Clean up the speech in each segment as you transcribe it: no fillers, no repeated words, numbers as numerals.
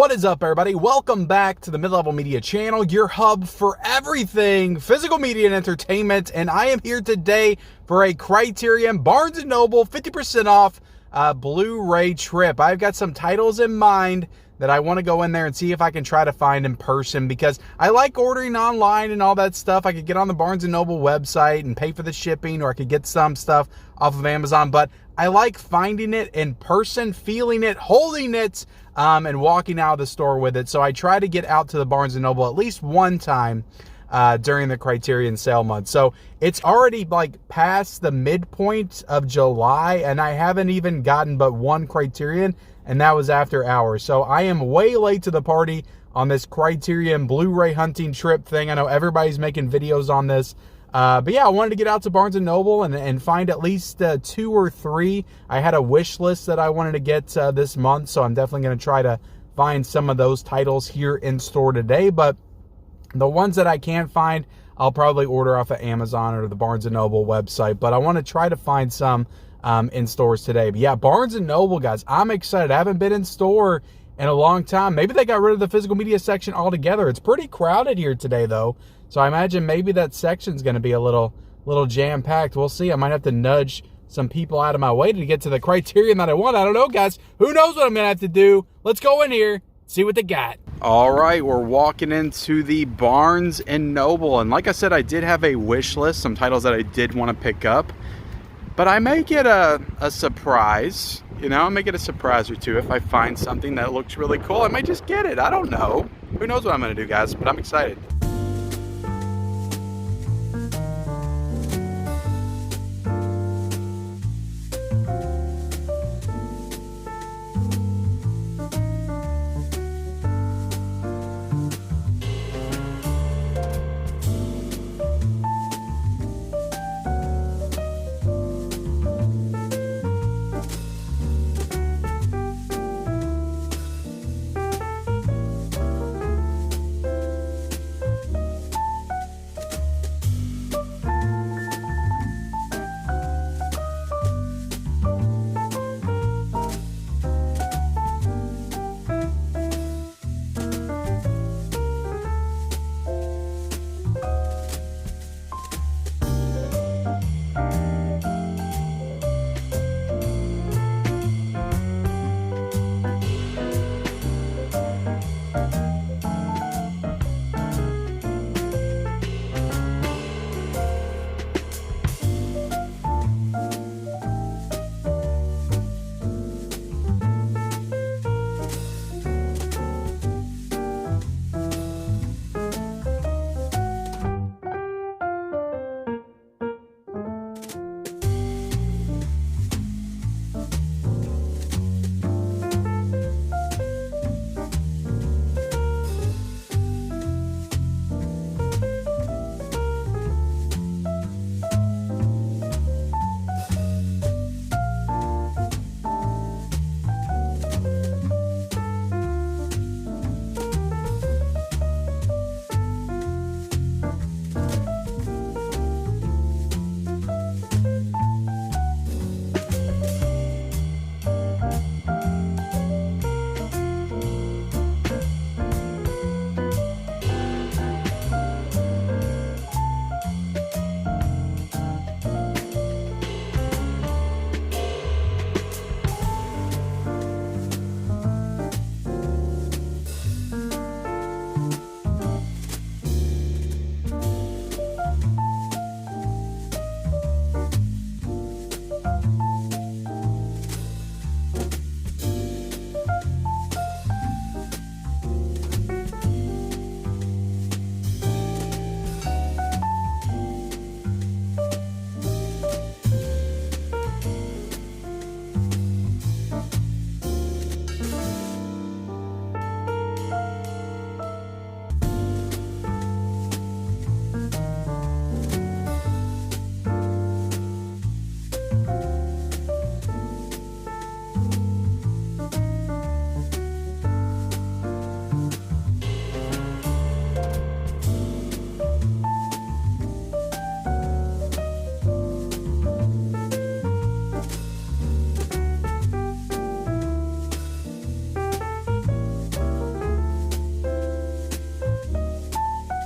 What is up, everybody? Welcome back to the Mid-Level Media channel, your hub for everything physical media and entertainment. And I am here today for a Criterion Barnes & Noble 50% off Blu-ray trip. I've got some titles in mind that I want to go in there and see if I can try to find in person, because I like ordering online and all that stuff. I could get on the Barnes & Noble website and pay for the shipping, or I could get some stuff off of Amazon, but I like finding it in person, feeling it, holding it, and walking out of the store with it. So I try to get out to the Barnes & Noble at least one time during the Criterion sale month. So it's already like past the midpoint of July, and I haven't even gotten but one Criterion, and that was after hours. So I am way late to the party on this Criterion Blu-ray hunting trip thing. I know everybody's making videos on this. But yeah, I wanted to get out to Barnes & Noble and find at least 2 or 3. I had a wish list that I wanted to get this month, so I'm definitely going to try to find some of those titles here in store today. But the ones that I can't find, I'll probably order off of Amazon or the Barnes & Noble website. But I want to try to find some in stores today. But yeah, Barnes & Noble, guys, I'm excited. I haven't been in store in a long time. Maybe they got rid of the physical media section altogether. It's pretty crowded here today, though. So I imagine maybe that section's going to be a little jam-packed. We'll see. I might have to nudge some people out of my way to get to the Criterion that I want. I don't know, guys. Who knows what I'm going to have to do? Let's go in here, see what they got. All right, we're walking into the Barnes & Noble. And like I said, I did have a wish list, some titles that I did want to pick up. But I may get a surprise. You know, I may get a surprise or two if I find something that looks really cool. I might just get it. I don't know. Who knows what I'm going to do, guys, but I'm excited.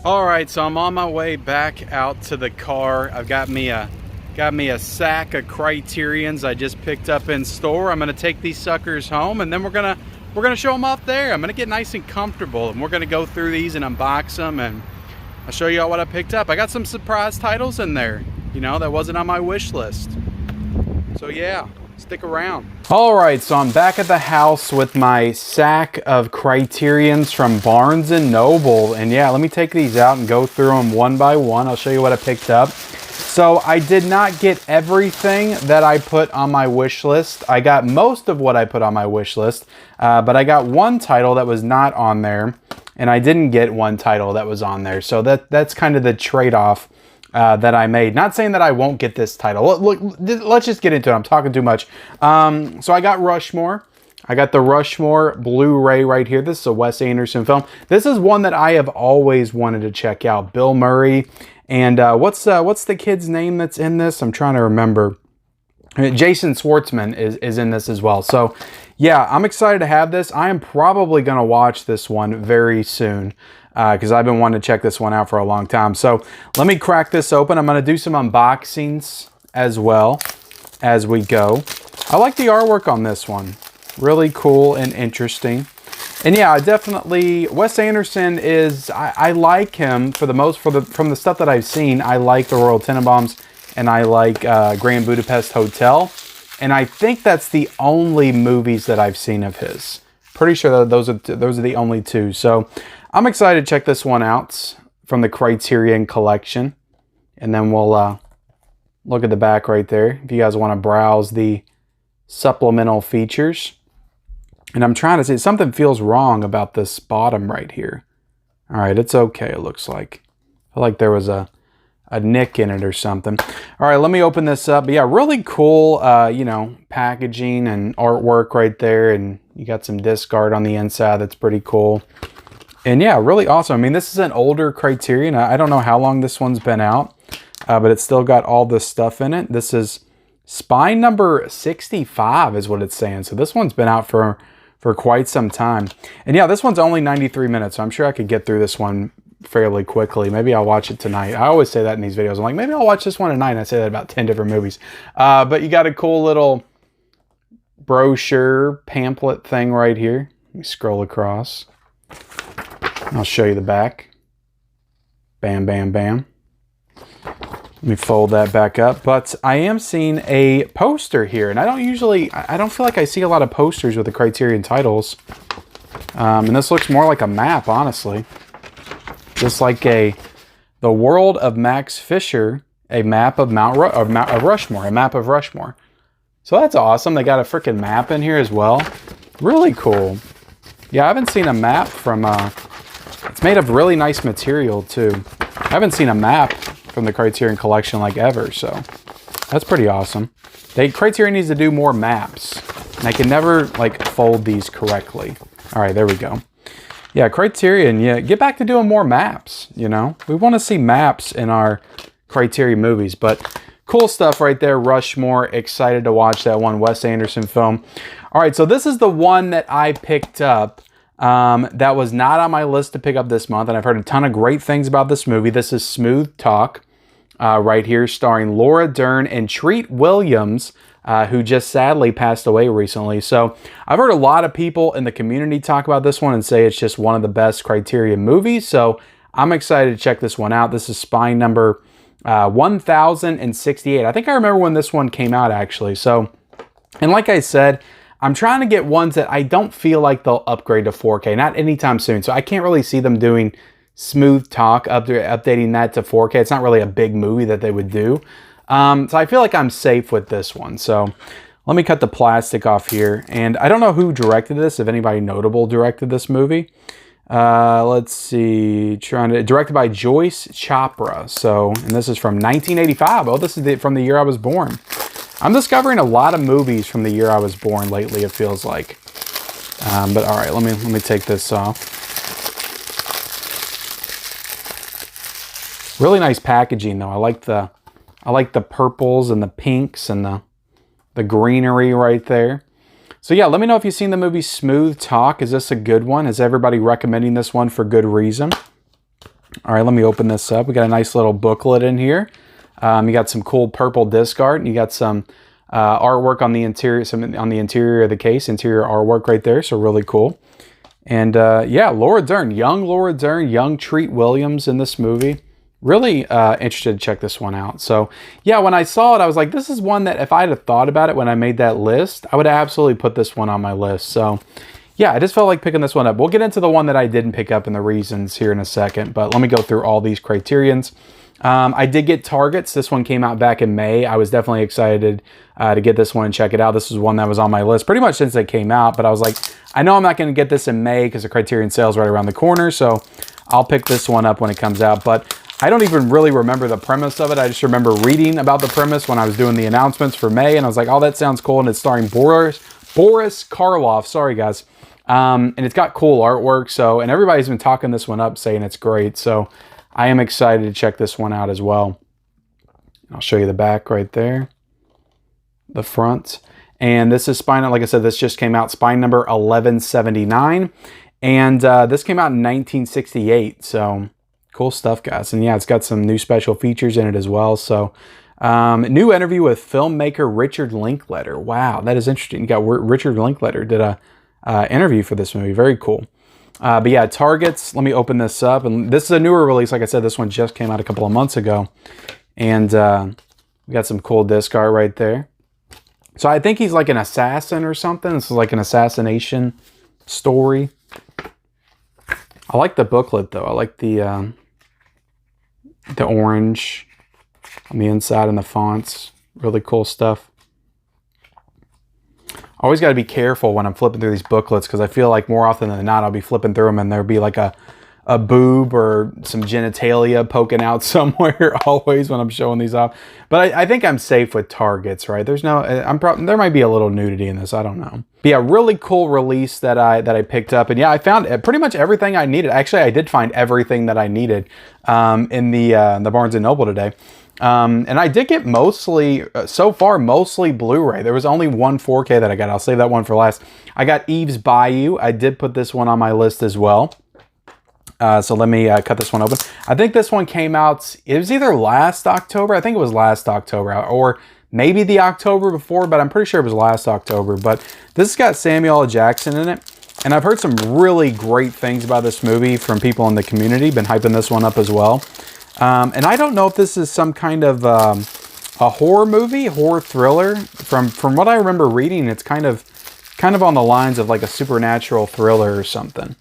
All right, so I'm on my way back out to the car. I've got me a sack of Criterions I just picked up in store. I'm gonna take these suckers home, and then we're gonna show them off there. I'm gonna get nice and comfortable, and we're gonna go through these and unbox them, and I'll show you all what I picked up. I got some surprise titles in there, you know, that wasn't on my wish list. So yeah, stick around. All right, so I'm back at the house with my sack of Criterions from Barnes & Noble. And yeah, let me take these out and go through them one by one. I'll show you what I picked up. So I did not get everything that I put on my wish list. I got most of what I put on my wish list, but I got one title that was not on there, and I didn't get one title that was on there. So that's kind of the trade-off that I made. Not saying that I won't get this title. Look, let's just get into it. I'm talking too much. So I got Rushmore. I got the Rushmore Blu-ray right here. This is a Wes Anderson film. This is one that I have always wanted to check out. Bill Murray. And what's the kid's name that's in this? I'm trying to remember. Jason Schwartzman is in this as well. So yeah, I'm excited to have this. I am probably going to watch this one very soon because I've been wanting to check this one out for a long time. So let me crack this open. I'm going to do some unboxings as well as we go. I like the artwork on this one. Really cool and interesting. And yeah, definitely Wes Anderson is, I like him from the stuff that I've seen. I like The Royal Tenenbaums and I like Grand Budapest Hotel. And I think that's the only movies that I've seen of his. Pretty sure that those are the only two. So I'm excited to check this one out from the Criterion collection. And then we'll look at the back right there if you guys want to browse the supplemental features. And I'm trying to see, something feels wrong about this bottom right here. All right, it's okay, it looks like. I feel like there was a nick in it or something. All right, let me open this up. But yeah, really cool, you know, packaging and artwork right there. And you got some disc art on the inside. That's pretty cool. And yeah, really awesome. I mean, this is an older Criterion. I don't know how long this one's been out, but it's still got all this stuff in it. This is spine number 65 is what it's saying. So this one's been out for quite some time. And yeah, this one's only 93 minutes, so I'm sure I could get through this one fairly quickly. Maybe I'll watch it tonight. I always say that in these videos. I'm like, maybe I'll watch this one tonight. And I say that about 10 different movies. But you got a cool little brochure pamphlet thing right here. Let me scroll across. I'll show you the back. Bam, bam, bam. Let me fold that back up. But I am seeing a poster here. And I don't feel like I see a lot of posters with the Criterion titles. And this looks more like a map, honestly. Just like the world of Max Fisher, a map of Rushmore, a map of Rushmore. So that's awesome. They got a freaking map in here as well. Really cool. Yeah, I haven't seen a map from, it's made of really nice material too. I haven't seen a map from the Criterion collection like ever, so that's pretty awesome. Criterion needs to do more maps, and I can never like fold these correctly. All right, there we go. Yeah, Criterion, yeah, get back to doing more maps, you know? We want to see maps in our Criterion movies, but cool stuff right there, Rushmore. Excited to watch that one, Wes Anderson film. All right, so this is the one that I picked up that was not on my list to pick up this month, and I've heard a ton of great things about this movie. This is Smooth Talk right here, starring Laura Dern and Treat Williams, who just sadly passed away recently. So I've heard a lot of people in the community talk about this one and say it's just one of the best Criterion movies. So I'm excited to check this one out. This is spine number 1068. I think I remember when this one came out, actually. So, and like I said, I'm trying to get ones that I don't feel like they'll upgrade to 4K, not anytime soon. So I can't really see them doing Smooth Talk, updating that to 4K. It's not really a big movie that they would do. So I feel like I'm safe with this one. So let me cut the plastic off here. And I don't know who directed this, if anybody notable directed this movie. Let's see, directed by Joyce Chopra. So, and this is from 1985. Oh, this is from the year I was born. I'm discovering a lot of movies from the year I was born lately, it feels like. But all right, let me take this off. Really nice packaging though. I like the purples and the pinks and the greenery right there. So yeah, let me know if you've seen the movie Smooth Talk. Is this a good one? Is everybody recommending this one for good reason? All right, let me open this up. We got a nice little booklet in here. You got some cool purple disc art, and you got some artwork on the interior, on the interior of the case, interior artwork right there. So really cool. And yeah, Laura Dern, young Treat Williams in this movie. Really interested to check this one out. So yeah, when I saw it, I was like, this is one that if I had thought about it when I made that list, I would absolutely put this one on my list. So yeah, I just felt like picking this one up. We'll get into the one that I didn't pick up and the reasons here in a second, but let me go through all these Criterions. I did get Targets. This one came out back in May. I was definitely excited to get this one and check it out. This was one that was on my list pretty much since it came out, but I was like, I know I'm not going to get this in May because the Criterion sale's right around the corner, so I'll pick this one up when it comes out. But I don't even really remember the premise of it. I just remember reading about the premise when I was doing the announcements for May, and I was like, oh, that sounds cool, and it's starring Boris Karloff. Sorry, guys. And it's got cool artwork, so, and everybody's been talking this one up, saying it's great, so I am excited to check this one out as well. I'll show you the back right there, the front. And this is spine, like I said, this just came out, spine number 1179. And this came out in 1968. So cool stuff, guys. And yeah, it's got some new special features in it as well. So new interview with filmmaker Richard Linklater. Wow, that is interesting. You got Richard Linklater did a interview for this movie. Very cool. But yeah, Targets, let me open this up. And this is a newer release. Like I said, this one just came out a couple of months ago. And we got some cool disc art right there. So I think he's like an assassin or something. This is like an assassination story. I like the booklet though. I like the orange on the inside and the fonts. Really cool stuff. Always got to be careful when I'm flipping through these booklets because I feel like more often than not I'll be flipping through them and there'll be like a boob or some genitalia poking out somewhere always when I'm showing these off. But I think I'm safe with Targets, right? There's no, there might be a little nudity in this. I don't know. But yeah, really cool release that I picked up. And yeah, I found pretty much everything I needed. Actually, I did find everything that I needed in the Barnes & Noble today. And I did get mostly, so far, mostly Blu-ray. There was only one 4K that I got. I'll save that one for last. I got Eve's Bayou. I did put this one on my list as well. So let me cut this one open. I think this one came out, it was either last October. I think it was last October or maybe the October before, but I'm pretty sure it was last October. But this has got Samuel L. Jackson in it. And I've heard some really great things about this movie from people in the community. Been hyping this one up as well. And I don't know if this is some kind of a horror movie, horror thriller. From what I remember reading, it's kind of on the lines of like a supernatural thriller or something.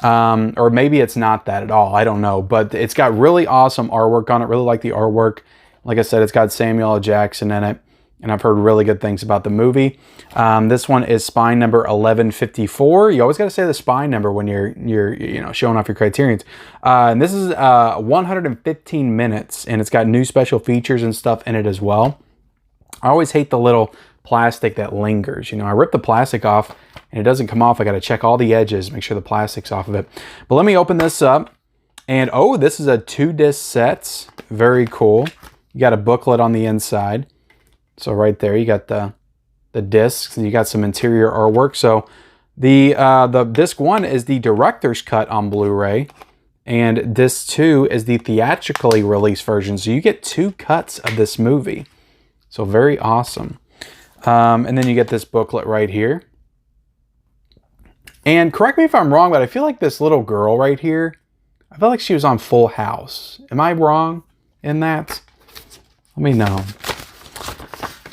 Or maybe it's not that at all. I don't know. But it's got really awesome artwork on it. Really like the artwork. Like I said, it's got Samuel L. Jackson in it. And I've heard really good things about the movie. This one is spine number 1154. You always got to say the spine number when you're showing off your Criterions. And this is 115 minutes. And it's got new special features and stuff in it as well. I always hate the little plastic that lingers. I rip the plastic off and it doesn't come off. I got to check all the edges, make sure the plastic's off of it. But let me open this up. And oh, this is a 2-disc set. Very cool. You got a booklet on the inside. So right there, you got the discs, and you got some interior artwork. So the disc 1 is the director's cut on Blu-ray, and disc 2 is the theatrically released version. So you get 2 cuts of this movie. So very awesome. And then you get this booklet right here. And correct me if I'm wrong, but I feel like this little girl right here, I felt like she was on Full House. Am I wrong in that? Let me know.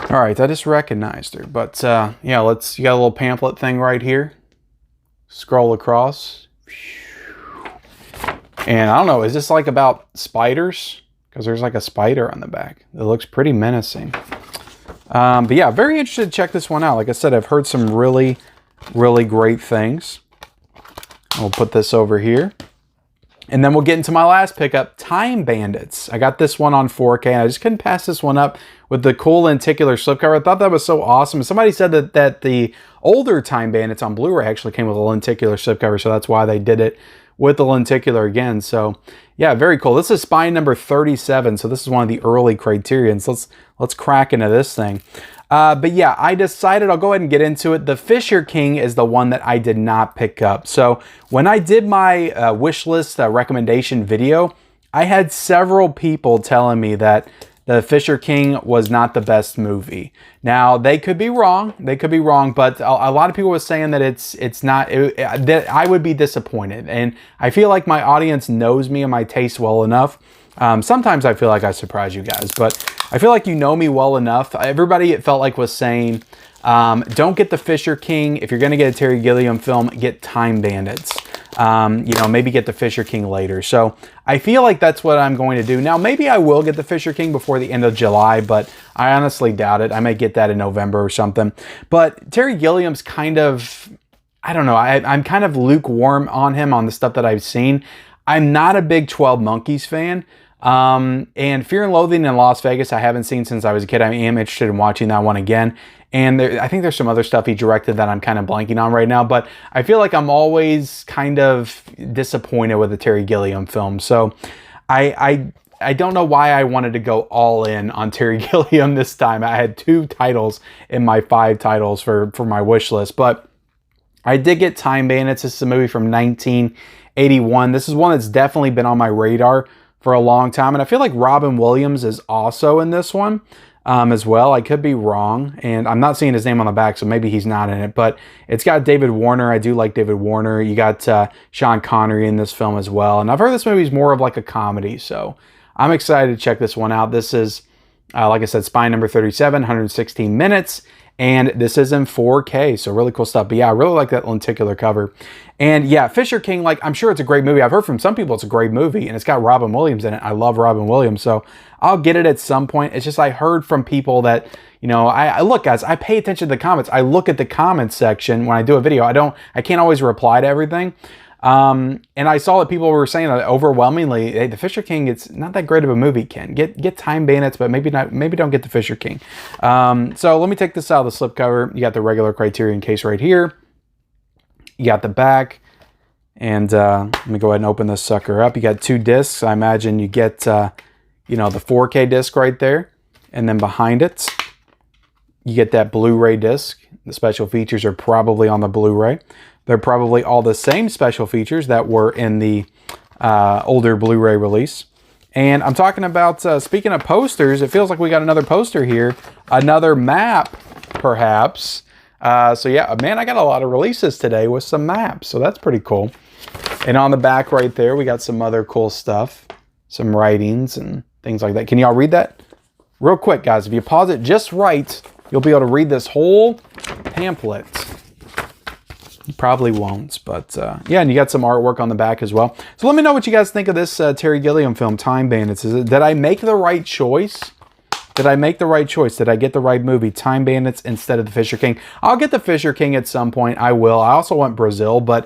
All right, I just recognized her. But yeah, you got a little pamphlet thing right here. Scroll across. And I don't know, is this like about spiders? Because there's like a spider on the back. It looks pretty menacing. But yeah, very interested to check this one out. Like I said, I've heard some really, really great things. We'll put this over here. And then we'll get into my last pickup, Time Bandits. I got this one on 4K, and I just couldn't pass this one up with the cool lenticular slipcover. I thought that was so awesome. Somebody said that the older Time Bandits on Blu-ray actually came with a lenticular slipcover, so that's why they did it with the lenticular again. So yeah, very cool. This is spine number 37, so this is one of the early Criterions. Let's crack into this thing. But yeah, I decided I'll go ahead and get into it. The Fisher King is the one that I did not pick up. So when I did my wish list recommendation video, I had several people telling me that The Fisher King was not the best movie. Now, they could be wrong. They could be wrong, but a lot of people were saying that it's not, that I would be disappointed. And I feel like my audience knows me and my taste well enough. Sometimes I feel like I surprise you guys, but I feel like you know me well enough. Everybody, it felt like, was saying, don't get The Fisher King. If you're going to get a Terry Gilliam film, get Time Bandits. You know, maybe get The Fisher King later. So I feel like that's what I'm going to do. Now, maybe I will get The Fisher King before the end of July, but I honestly doubt it. I may get that in November or something. But Terry Gilliam's kind of, I don't know, I'm kind of lukewarm on him on the stuff that I've seen. I'm not a big 12 Monkeys fan. And Fear and Loathing in Las Vegas, I haven't seen since I was a kid. I am interested in watching that one again. And I think there's some other stuff he directed that I'm kind of blanking on right now. But I feel like I'm always kind of disappointed with a Terry Gilliam film. So I don't know why I wanted to go all in on Terry Gilliam this time. I had 2 titles in my 5 titles for my wish list. But I did get Time Bandits. This is a movie from 1981. This is one that's definitely been on my radar for a long time. And I feel like Robin Williams is also in this one as well. I could be wrong. And I'm not seeing his name on the back, so maybe he's not in it. But it's got David Warner. I do like David Warner. You got Sean Connery in this film as well. And I've heard this movie is more of like a comedy. So I'm excited to check this one out. This is, like I said, Spine number 37, 116 minutes. And this is in 4K, so really cool stuff. But yeah, I really like that lenticular cover. And yeah, Fisher King, like, I'm sure it's a great movie. I've heard from some people it's a great movie, and it's got Robin Williams in it. I love Robin Williams, so I'll get it at some point. It's just I heard from people that, you know, I look, guys, I pay attention to the comments. I look at the comments section when I do a video. I can't always reply to everything. And I saw that people were saying that overwhelmingly, hey, The Fisher King, it's not that great of a movie, Ken. Get Time Bandits, but maybe don't get The Fisher King. So let me take this out of the slipcover. You got the regular Criterion case right here. You got the back. And let me go ahead and open this sucker up. You got 2 discs. I imagine you get, you know, the 4K disc right there. And then behind it, you get that Blu-ray disc. The special features are probably on the Blu-ray. They're probably all the same special features that were in the older Blu-ray release. And I'm talking about, speaking of posters, it feels like we got another poster here. Another map, perhaps. So yeah, man, I got a lot of releases today with some maps. So that's pretty cool. And on the back right there, we got some other cool stuff. Some writings and things like that. Can y'all read that? Real quick, guys. If you pause it just right, you'll be able to read this whole pamphlet. You probably won't, but yeah, and you got some artwork on the back as well. So let me know what you guys think of this Terry Gilliam film, Time Bandits. Did I make the right choice? Did I make the right choice? Did I get the right movie, Time Bandits, instead of The Fisher King? I'll get The Fisher King at some point. I will. I also want Brazil, but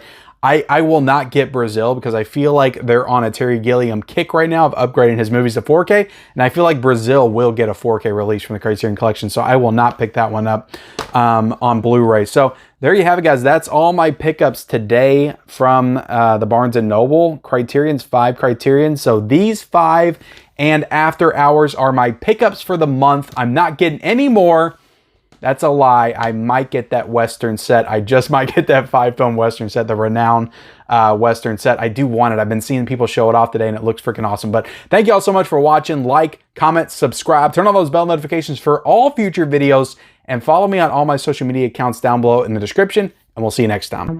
I will not get Brazil because I feel like they're on a Terry Gilliam kick right now of upgrading his movies to 4K. And I feel like Brazil will get a 4K release from the Criterion Collection. So I will not pick that one up on Blu-ray. So there you have it, guys. That's all my pickups today from the Barnes & Noble. Criterion's 5 Criterion. So these 5 and After Hours are my pickups for the month. I'm not getting any more. That's a lie. I might get that Western set. I just might get that 5-film Western set, the Renown Western set. I do want it. I've been seeing people show it off today, and it looks freaking awesome. But thank you all so much for watching. Like, comment, subscribe. Turn on those bell notifications for all future videos. And follow me on all my social media accounts down below in the description. And we'll see you next time.